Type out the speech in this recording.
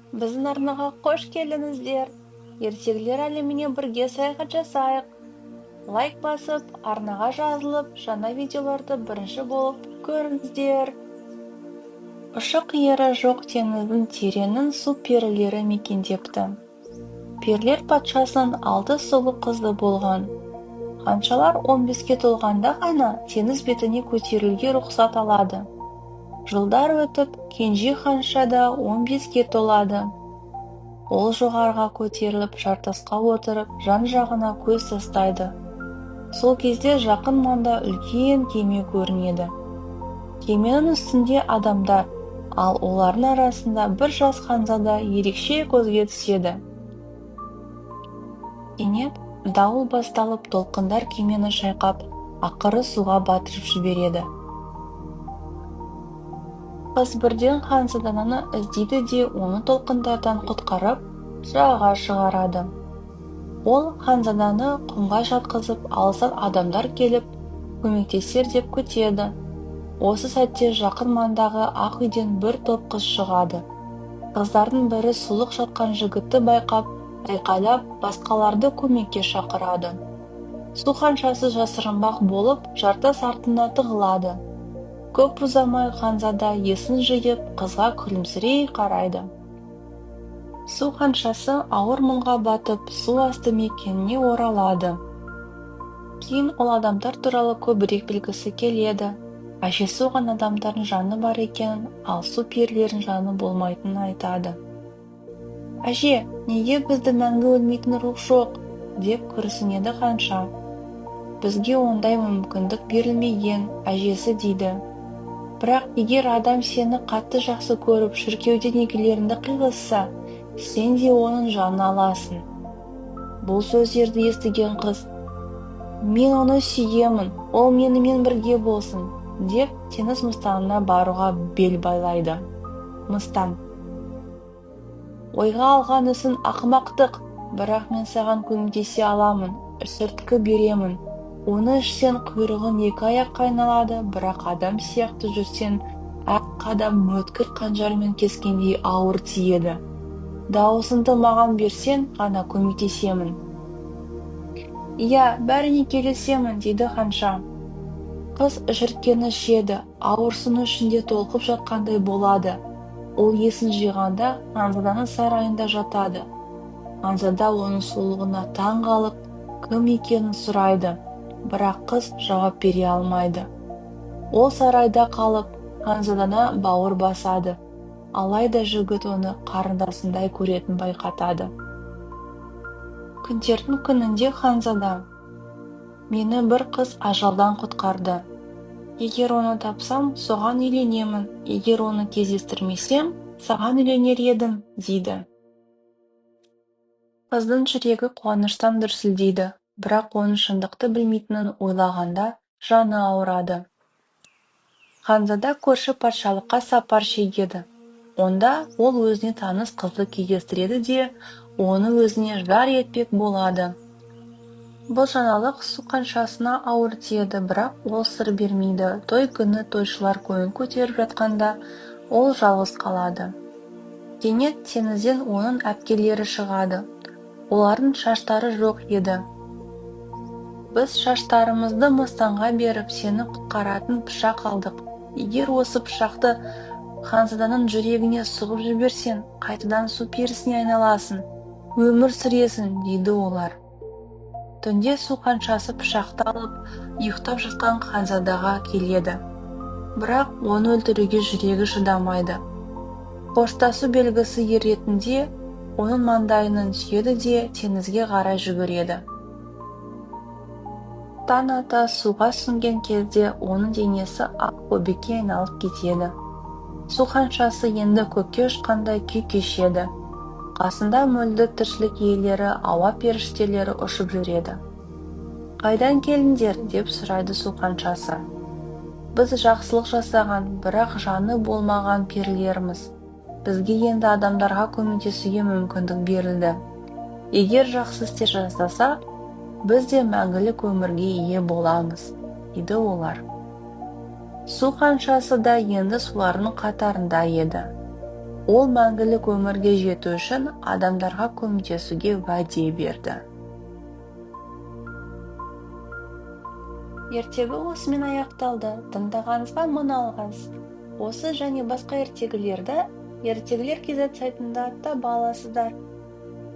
Біздің арнаға қош келдіңіздер. Ертегілер әлеміне бірге саяхат жасайық. Лайк басып, арнаға жазылып, жаңа видеоларды бірінші болып көріңіздер. Ұшы-қиыры жоқ теңіздің тереңін су перілері мекендепті. Перілер патшасының 6 сұлу қызы болған. Ханшалар 15-ке толғанда ғана теңіз бетіне көтерілуге рұқсат алады. Жылдар өтіп, кенже ханша да 15-ке толады. Ол жоғарыға көтеріліп, жартасқа отырып, жан-жағына көз тастайды. Сол кезде жақын маңда үлкен кеме көрінеді. Кеменің үстінде адамдар, ал олардың арасында бір жас ханзада ерекше көзге түседі. Кенет дауыл басталып, толқындар кемені шайқап, ақыры суға батырып жібереді. Қыз бірден ханзаданы іздейді де оны толқындардан құтқарып, жағаға шығарады. Ол ханзаданы құмға жатқызып, алыстан адамдар келіп, көмектесер деп күтеді. Осы сәтте жақын маңдағы ақ үйден бір топ қыз шығады. Қыздардың бірі сұлық жатқан жігітті байқап, айқайлап, басқаларды көмекке шақырады. Су ханшасы жасырынбақ болып, жартас артына тығылады. Көп ұзамай ханзада есін жиып, қызға күлімсірей қарайды. Су ханшасы ауыр мұңға батып, су асты мекеніне оралады. Кейін ол адамдар туралы көбірек білгісі келеді. Әжесі оған адамдардың жаны бар екенін, ал су перілердің жаны болмайтынын айтады. «Әже, неге бізді мәңгі өлмейтін рух жоқ?» деп күрсінеді ханша. «Бізге ондай мүмкіндік берілмеген», әжесі дейді. «Бірақ егер адам сені қатты жақсы көріп, шіркеуде некелеріңді қиылса, сен де оның жанын аласың». Бұл сөздерді естіген қыз, «Мен оны сүйемін, ол менімен бірге болсын», деп теңіз мыстанына баруға бел байлайды. Мыстан: «Ойға алған ісің ақымақтық, бірақ мен саған көмектесе аламын, сірткі беремін. Оны ішсен құйрығын 2 аяққа айналады, бірақ адам сияқты жүрсен, әр қадам өткір қанжармен кескендей ауыр тиеді. Дауысыңды маған берсен, ғана көмектесемін». «Иә, бәріне келісемін», дейді ханша. Қыз шірткені ішеді, ауырсыну ішінде толқып жатқандай болады. Ол есін жиғанда ханзаданың сарайында жатады. Ханзада оның сұлулығына таң қалып, кім екенін сұрайды, бірақ қыз жауап бере алмайды. Ол сарайда қалып, ханзаданы бауыр басады, алайда жігіт оны қарындасындай көретін байқатады. Күндердің күнінде ханзада: «Мені бір қыз ажалдан құтқарды. Егер оны тапсам, соған үйленемін, егер оны кездестірмесем, саған үйленер едім», дейді. Қыздың жүрегі қуаныштан дүрсілдейді, бірақ оның шындықты білмейтінін ойлағанда жаны ауырады. Ханзада көрші патшалыққа сапар шегеді. Онда ол өзіне таныс қызды кездестіреді де, оны өзіне жар етпек болады. Бұл жаңалық су ханшасына ауыр тиеді, бірақ ол сыр бермейді. Той күні тойшылар көңіл көтеріп жатқанда, ол жалғыз қалады. Кенет теңізден оның әпкелері шығады. Олардың шаштары жоқ еді. «Біз шаштарымызды мыстанға беріп, сені құтқаратын пышақ алдық. Егер осы пышақты ханзаданың жүрегіне сұғып жіберсен, қайтадан су перісіне айналасың, өмір сүресің», дейді олар. Түнде су ханшасы пышақты алып, ұйықтап жатқан ханзадаға келеді. Бірақ оны өлтіруге жүрегі шыдамайды. Қоштасу белгісі ретінде оның маңдайынан сүйеді де теңізге қарай жүгіреді. Таң ата суға сүңген кезде оның денесі ақ көбікке айналып кетеді. Су ханшасы енді көкке ұшқандай күй кешеді. Қасында мөлдір тіршілік иелері, ауа періштелері ұшып жүреді. «Қайдан келдіңдер?» деп сұрайды су ханшасы. «Біз жақсылық жасаған, бірақ жаны болмаған перілерміз. Бізге енді адамдарға көмектесуге мүмкіндік берілді. Егер жақсы істер жасасақ, біз де мәңгілік өмірге ие боламыз», дейді олар. Су ханшасы да енді солардың қатарында еді. Ол мәңгілік өмірге жету үшін адамдарға көмектесуге уәде берді. Ертегі осымен аяқталды. Тыңдағаныңызға мың алғыс. Осы және басқа ертегілерді ертегілер KZ сайтында таба аласыздар.